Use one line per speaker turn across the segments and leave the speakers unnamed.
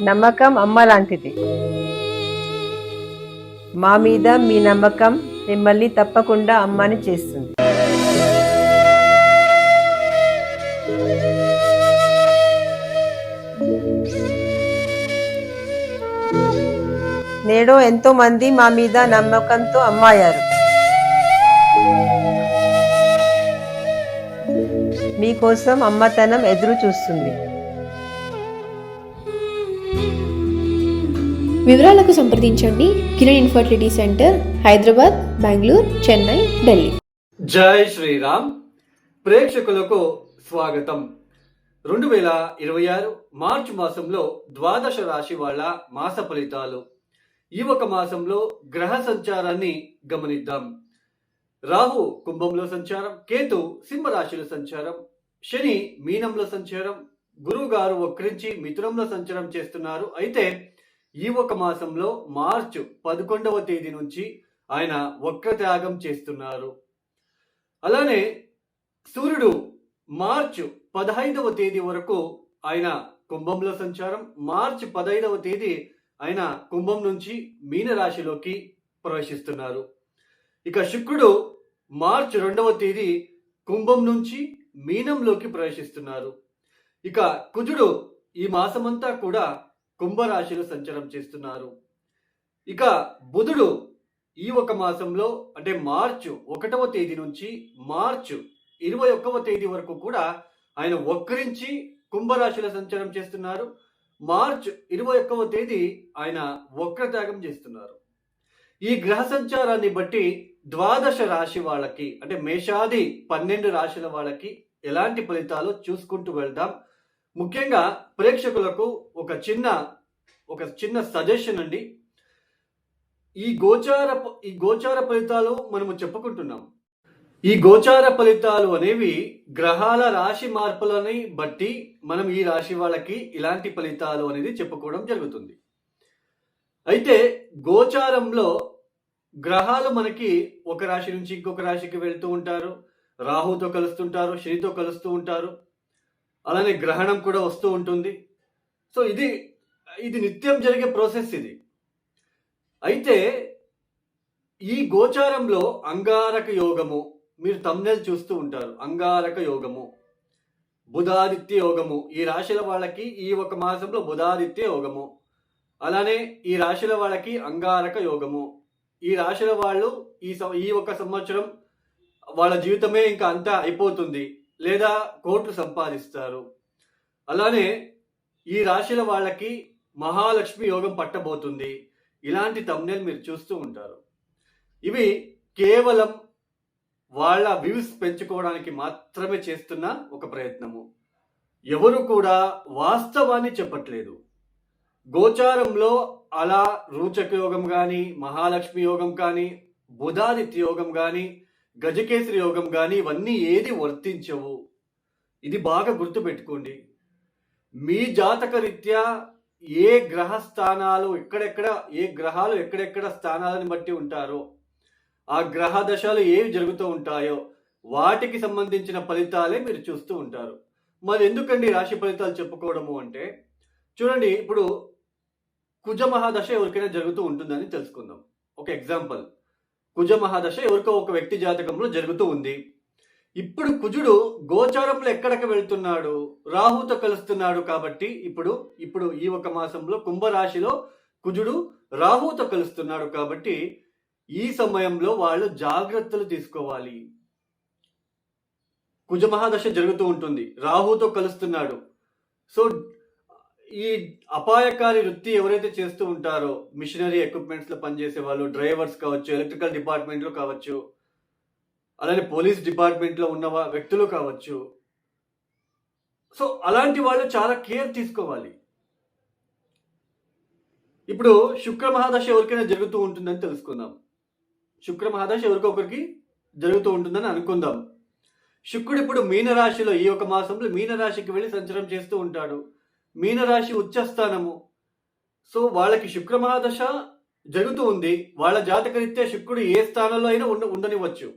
నమ్మకం అమ్మ లాంటిది. మా మీద మీ నమ్మకం మిమ్మల్ని తప్పకుండా అమ్మని చేస్తుంది. నేడు ఎంతో మంది మా మీద నమ్మకంతో అమ్మాయారు. మీకోసం అమ్మతనం ఎదురు చూస్తుంది.
వివరాలకు సంప్రదించండి. Kiran infertility centre, Hyderabad, Bengaluru, Chennai, Delhi.
జై శ్రీరామ్. ప్రేక్షకులకు స్వాగతం. 2026 మార్చి మాసంలో ద్వాదశ రాశి వాళ్ళ మాస ఫలితాలు. ఈ ఒక మాసంలో గ్రహ సంచారాన్ని గమనిద్దాం. రాహు కుంభంలో సంచారం, కేతు సింహరాశిలో సంచారం, శని మీనంలో సంచారం, గురువు గారు వక్రించి మిథునంలో సంచారం చేస్తున్నారు. అయితే ఈ ఒక మాసంలో మార్చి 11వ తేదీ నుంచి ఆయన వక్రత్యాగం చేస్తున్నారు. అలానే సూర్యుడు మార్చి 15వ తేదీ వరకు ఆయన కుంభంలో సంచారం, మార్చి 15వ తేదీ ఆయన కుంభం నుంచి మీనరాశిలోకి ప్రవేశిస్తున్నారు. ఇక శుక్రుడు మార్చి 2వ తేదీ కుంభం నుంచి మీనంలోకి ప్రవేశిస్తున్నారు. ఇక కుజుడు ఈ మాసమంతా కూడా కుంభరాశిలో సంచారం చేస్తున్నారు. ఇక బుధుడు ఈ ఒక మాసంలో అంటే మార్చి 1వ తేదీ నుంచి మార్చి 21వ తేదీ వరకు కూడా ఆయన వక్రించి కుంభరాశిలో సంచారం చేస్తున్నారు. మార్చి 21వ తేదీ ఆయన వక్రత్యాగం చేస్తున్నారు. ఈ గ్రహ సంచారాన్ని బట్టి ద్వాదశ రాశి వాళ్ళకి అంటే మేషాది 12 రాశుల వాళ్ళకి ఎలాంటి ఫలితాలు చూసుకుంటూ వెళ్దాం. ముఖ్యంగా ప్రేక్షకులకు ఒక చిన్న సజెషన్ అండి. ఈ గోచార ఫలితాలు మనము చెప్పుకుంటున్నాం. ఈ గోచార ఫలితాలు అనేవి గ్రహాల రాశి మార్పులని బట్టి మనం ఈ రాశి వాళ్ళకి ఇలాంటి ఫలితాలు అనేది చెప్పుకోవడం జరుగుతుంది. అయితే గోచారంలో గ్రహాలు మనకి ఒక రాశి నుంచి ఇంకొక రాశికి వెళ్తూ ఉంటారు. రాహుతో కలుస్తుంటారు, శనితో కలుస్తూ ఉంటారు. అలానే గ్రహణం కూడా వస్తూ ఉంటుంది. సో ఇది నిత్యం జరిగే ప్రాసెస్ ఇది. అయితే ఈ గోచారంలో అంగారక యోగము, మీరు తమ్నెల్ చూస్తూ ఉంటారు, అంగారక యోగము, బుధాదిత్య యోగము, ఈ రాశుల వాళ్ళకి ఈ ఒక మాసంలో బుధాదిత్య యోగము, అలానే ఈ రాశుల వాళ్ళకి అంగారక యోగము. ఈ రాశుల వాళ్ళు ఈ ఒక సంవత్సరం వాళ్ళ జీవితమే ఇంకా అంతా అయిపోతుంది, లేదా కోట్లు సంపాదిస్తారు. అలానే ఈ రాశుల వాళ్ళకి మహాలక్ష్మి యోగం పట్టబోతుంది. ఇలాంటి తమ్నెల్ మీరు చూస్తూ ఉంటారు. ఇవి కేవలం వాళ్ళ వ్యూస్ పెంచుకోవడానికి మాత్రమే చేస్తున్న ఒక ప్రయత్నము. ఎవరు కూడా వాస్తవాన్ని చెప్పట్లేదు. గోచారంలో అలా రూచక యోగం కానీ, మహాలక్ష్మి యోగం కానీ, బుధాదిత్య యోగం కానీ, గజకేసరి యోగం కానీ ఇవన్నీ ఏది వర్తించవు. ఇది బాగా గుర్తుపెట్టుకోండి. మీ జాతక రీత్యా ఏ గ్రహాలు ఎక్కడెక్కడ స్థానాలను బట్టి ఉంటారో, ఆ గ్రహ దశలు ఏవి జరుగుతూ ఉంటాయో వాటికి సంబంధించిన ఫలితాలే మీరు చూస్తూ ఉంటారు. మరి ఎందుకండి రాశి ఫలితాలు చెప్పుకోవడము అంటే, చూడండి, ఇప్పుడు కుజ మహాదశ ఎవరికైనా జరుగుతూ ఉంటుందని తెలుసుకుందాం. ఒక ఎగ్జాంపుల్, కుజ మహాదశ ఎవరికో ఒక వ్యక్తి జాతకంలో జరుగుతూ ఉంది. ఇప్పుడు కుజుడు గోచారంలో ఎక్కడికి వెళ్తున్నాడు? రాహుతో కలుస్తున్నాడు. కాబట్టి ఇప్పుడు ఈ ఒక మాసంలో కుంభరాశిలో కుజుడు రాహుతో కలుస్తున్నాడు. కాబట్టి ఈ సమయంలో వాళ్ళు జాగ్రత్తలు తీసుకోవాలి. కుజ మహాదశ జరుగుతూ ఉంటుంది, రాహుతో కలుస్తున్నాడు. సో ఈ అపాయకారి వృత్తి ఎవరైతే చేస్తూ ఉంటారో, మిషనరీ ఎక్విప్మెంట్స్ లో పనిచేసే వాళ్ళు, డ్రైవర్స్ కావచ్చు, ఎలక్ట్రికల్ డిపార్ట్మెంట్ లో కావచ్చు, అలానే పోలీస్ డిపార్ట్మెంట్ లో ఉన్న వ్యక్తులు కావచ్చు. సో అలాంటి వాళ్ళు చాలా కేర్ తీసుకోవాలి. ఇప్పుడు శుక్ర మహాదశ ఎవరికైనా జరుగుతూ ఉంటుందని తెలుసుకుందాం. శుక్ర మహాదశ ఎవరికొకరికి జరుగుతూ ఉంటుందని అనుకుందాం. శుక్రుడు ఇప్పుడు మీనరాశిలో ఈ ఒక మాసంలో మీనరాశికి వెళ్ళి సంచారం చేస్తూ ఉంటాడు. మీనరాశి ఉచ్చస్థానము. సో వాళ్ళకి శుక్ర మహాదశ జరుగుతూ ఉంది. వాళ్ళ జాతకరీత్యా శుక్రుడు ఏ స్థానంలో అయినా ఉండనివ్వచ్చు.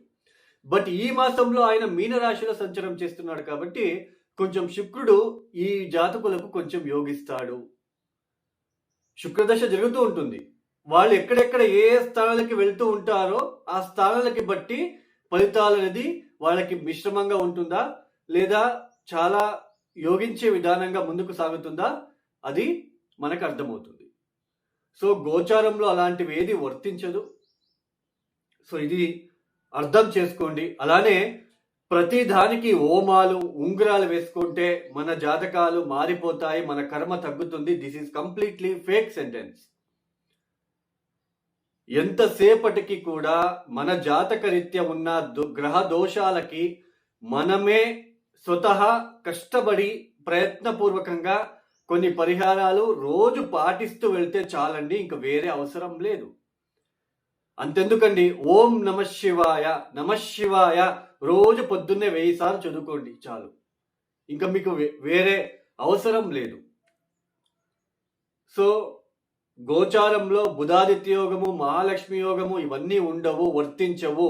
బట్ ఈ మాసంలో ఆయన మీనరాశిలో సంచారం చేస్తున్నాడు. కాబట్టి కొంచెం శుక్రుడు ఈ జాతకులకు కొంచెం యోగిస్తాడు. శుక్రదశ జరుగుతూ ఉంటుంది. వాళ్ళు ఎక్కడెక్కడ ఏ స్థానాలకి వెళ్తూ ఉంటారో ఆ స్థానాలకి బట్టి ఫలితాలు అనేది వాళ్ళకి మిశ్రమంగా ఉంటుందా లేదా చాలా యోగించే విధానంగా ముందుకు సాగుతుందా అది మనకు అర్థమవుతుంది. సో గోచారంలో అలాంటివి ఏది వర్తించదు. సో ఇది అర్థం చేసుకోండి. అలానే ప్రతి దానికి హోమాలు ఉంగరాలు వేసుకుంటే మన జాతకాలు మారిపోతాయి, మన కర్మ తగ్గుతుంది. This is completely fake sentence. ఎంతసేపటికి కూడా మన జాతక రీత్యా ఉన్న గ్రహ దోషాలకి మనమే స్వతహా కష్టపడి ప్రయత్నపూర్వకంగా కొన్ని పరిహారాలు రోజు పాటిస్తూ వెళ్తే చాలండి, ఇంకా వేరే అవసరం లేదు. అంతెందుకండి, ఓం నమ శివాయ నమ శివాయ రోజు పొద్దున్నే 1000 సార్లు చదువుకోండి చాలు, ఇంకా మీకు వేరే అవసరం లేదు. సో గోచారంలో బుధాదిత్య యోగము, మహాలక్ష్మి యోగము ఇవన్నీ ఉండవు, వర్తించవు.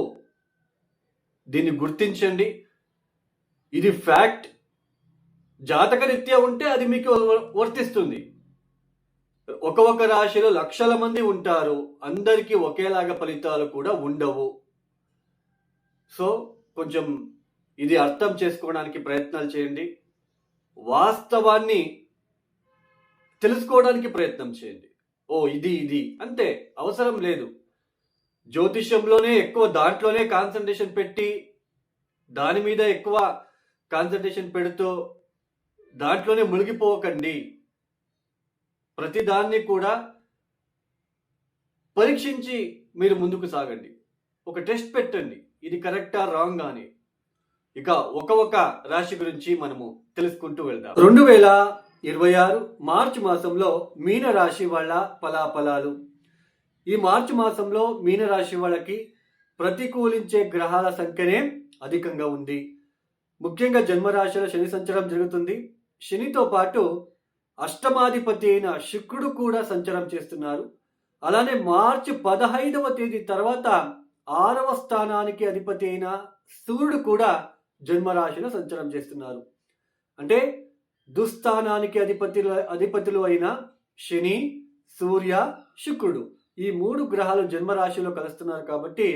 దీన్ని గుర్తించండి. ఇది ఫ్యాక్ట్. జాతక రీత్యా ఉంటే అది మీకు వర్తిస్తుంది. ఒక రాశిలో లక్షల మంది ఉంటారు, అందరికీ ఒకేలాగా ఫలితాలు కూడా ఉండవు. సో కొంచెం ఇది అర్థం చేసుకోవడానికి ప్రయత్నాలు చేయండి. వాస్తవాన్ని తెలుసుకోవడానికి ప్రయత్నం చేయండి. ఓ ఇది అంతే, అవసరం లేదు. జ్యోతిష్యంలోనే ఎక్కువ దాంట్లోనే కాన్సన్ట్రేషన్ పెట్టి దాని మీద ఎక్కువ కాన్సన్ట్రేషన్ పెడుతూ దాంట్లోనే మునిగిపోకండి. ప్రతిదాన్ని కూడా పరీక్షించి మీరు ముందుకు సాగండి. ఒక టెస్ట్ పెట్టండి, ఇది కరెక్టా రాంగ్ అని. ఇక ఒక రాశి గురించి మనము తెలుసుకుంటూ వెళ్దాం. 2026 మార్చి మాసంలో మీన రాశి వాళ్ళ ఫలాఫలాలు. ఈ మార్చి మాసంలో మీన రాశి వాళ్ళకి ప్రతికూలించే గ్రహాల సంఖ్యనే అధికంగా ఉంది. ముఖ్యంగా జన్మరాశిలో శని సంచారం జరుగుతుంది. శనితో పాటు అష్టమాధిపతి అయిన శుక్రుడు కూడా సంచారం చేస్తున్నారు. అలానే మార్చి 15వ తేదీ తర్వాత 6వ స్థానానికి అధిపతి అయిన సూర్యుడు కూడా జన్మరాశిలో సంచారం చేస్తున్నారు. అంటే దుస్థానానికి అధిపతులు అయిన శని, సూర్య, శుక్రుడు ఈ 3 గ్రహాలు జన్మరాశిలో కలుస్తున్నారు. కాబట్టి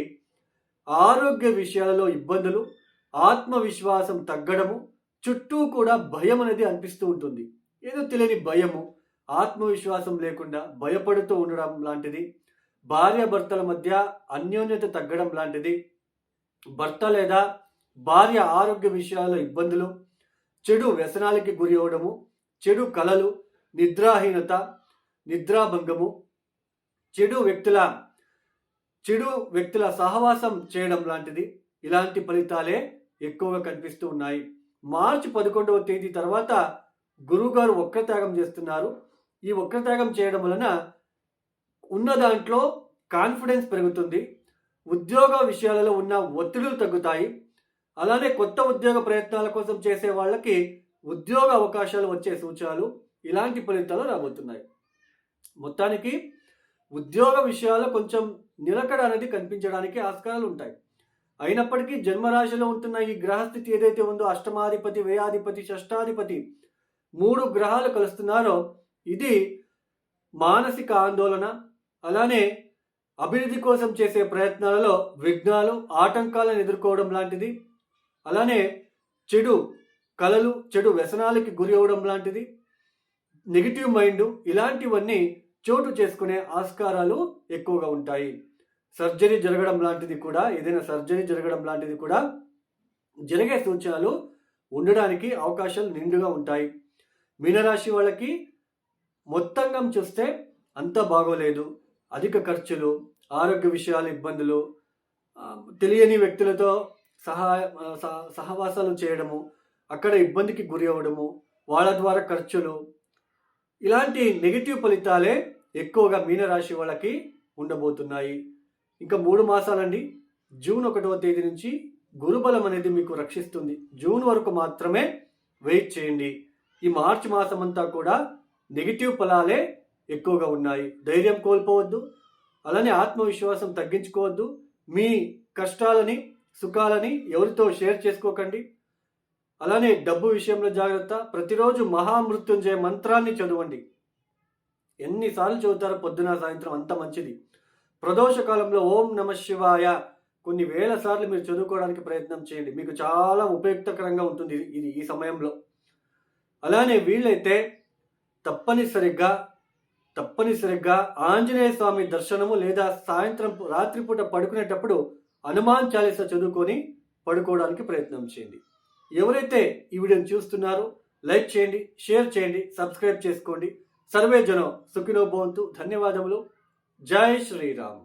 ఆరోగ్య విషయాలలో ఇబ్బందులు, ఆత్మవిశ్వాసం తగ్గడము, చుట్టూ కూడా భయం అనేది అనిపిస్తూ ఉంటుంది. ఏదో తెలియని భయము, ఆత్మవిశ్వాసం లేకుండా భయపడుతూ ఉండడం లాంటిది, భార్యాభర్తల మధ్య అన్యోన్యత తగ్గడం లాంటిది, భర్త లేదా భార్య ఆరోగ్య విషయాల్లో ఇబ్బందులు, చెడు వ్యసనాలకి గురి అవడము, చెడు కలలు, నిద్రాహీనత, నిద్రాభంగము, చెడు వ్యక్తుల సహవాసం చేయడం లాంటిది, ఇలాంటి ఫలితాలే ఎక్కువగా కనిపిస్తూ ఉన్నాయి. మార్చి 11వ తేదీ తర్వాత గురువుగారు వక్రత్యాగం చేస్తున్నారు. ఈ వక్రత్యాగం చేయడం వలన ఉన్న దాంట్లో కాన్ఫిడెన్స్ పెరుగుతుంది. ఉద్యోగ విషయాలలో ఉన్న ఒత్తిడులు తగ్గుతాయి. అలానే కొత్త ఉద్యోగ ప్రయత్నాల కోసం చేసే వాళ్ళకి ఉద్యోగ అవకాశాలు వచ్చే సూచనలు, ఇలాంటి ఫలితాలు రాబోతున్నాయి. మొత్తానికి ఉద్యోగ విషయాల్లో కొంచెం నిలకడ అనేది కనిపించడానికి ఆస్కారాలు ఉంటాయి. అయినప్పటికీ జన్మరాశిలో ఉంటున్న ఈ గ్రహస్థితి ఏదైతే ఉందో, అష్టమాధిపతి, వ్యయాధిపతి, షష్టాధిపతి 3 గ్రహాలు కలుస్తున్నారో, ఇది మానసిక ఆందోళన, అలానే అభివృద్ధి కోసం చేసే ప్రయత్నాలలో విఘ్నాలు, ఆటంకాలను ఎదుర్కోవడం లాంటిది, అలానే చెడు కలలు, చెడు వ్యసనాలకి గురి అవడం లాంటిది, నెగిటివ్ మైండ్, ఇలాంటివన్నీ చోటు చేసుకునే ఆస్కారాలు ఎక్కువగా ఉంటాయి. సర్జరీ జరగడం లాంటిది కూడా, ఏదైనా సర్జరీ జరగడం లాంటిది కూడా జరిగే సూచనలు ఉండడానికి అవకాశాలు నిండుగా ఉంటాయి. మీనరాశి వాళ్ళకి మొత్తంగా చూస్తే అంత బాగోలేదు. అధిక ఖర్చులు, ఆరోగ్య విషయాల ఇబ్బందులు, తెలియని వ్యక్తులతో సహవాసాలు చేయడము, అక్కడ ఇబ్బందికి గురి అవ్వడము, వాళ్ళ ద్వారా ఖర్చులు, ఇలాంటి నెగిటివ్ ఫలితాలే ఎక్కువగా మీనరాశి వాళ్ళకి ఉండబోతున్నాయి. ఇంకా 3 మాసాలండి. జూన్ 1వ తేదీ నుంచి గురుబలం అనేది మీకు రక్షిస్తుంది. జూన్ వరకు మాత్రమే వెయిట్ చేయండి. ఈ మార్చి మాసం అంతా కూడా నెగిటివ్ ఫలాలే ఎక్కువగా ఉన్నాయి. ధైర్యం కోల్పోవద్దు, అలానే ఆత్మవిశ్వాసం తగ్గించుకోవద్దు. మీ కష్టాలని, సుఖాలని ఎవరితో షేర్ చేసుకోకండి. అలానే డబ్బు విషయంలో జాగ్రత్త. ప్రతిరోజు మహామృత్యుంజయ మంత్రాన్ని చదవండి. ఎన్నిసార్లు చదువుతారో పొద్దున సాయంత్రం అంత మంచిది. ప్రదోష కాలంలో ఓం నమ శివాయ కొన్ని వేల సార్లు మీరు చదువుకోవడానికి ప్రయత్నం చేయండి. మీకు చాలా ఉపయుక్తకరంగా ఉంటుంది ఇది ఈ సమయంలో. అలానే వీళ్ళైతే తప్పనిసరిగా ఆంజనేయ స్వామి దర్శనము లేదా సాయంత్రం రాత్రిపూట పడుకునేటప్పుడు హనుమాన్ చాలీస చదువుకొని పడుకోవడానికి ప్రయత్నం చేయండి. ఎవరైతే ఈ వీడియోని చూస్తున్నారో లైక్ చేయండి, షేర్ చేయండి, సబ్స్క్రైబ్ చేసుకోండి. సర్వే జనం సుఖినో భవంతు. ధన్యవాదములు. జై శ్రీరామ్.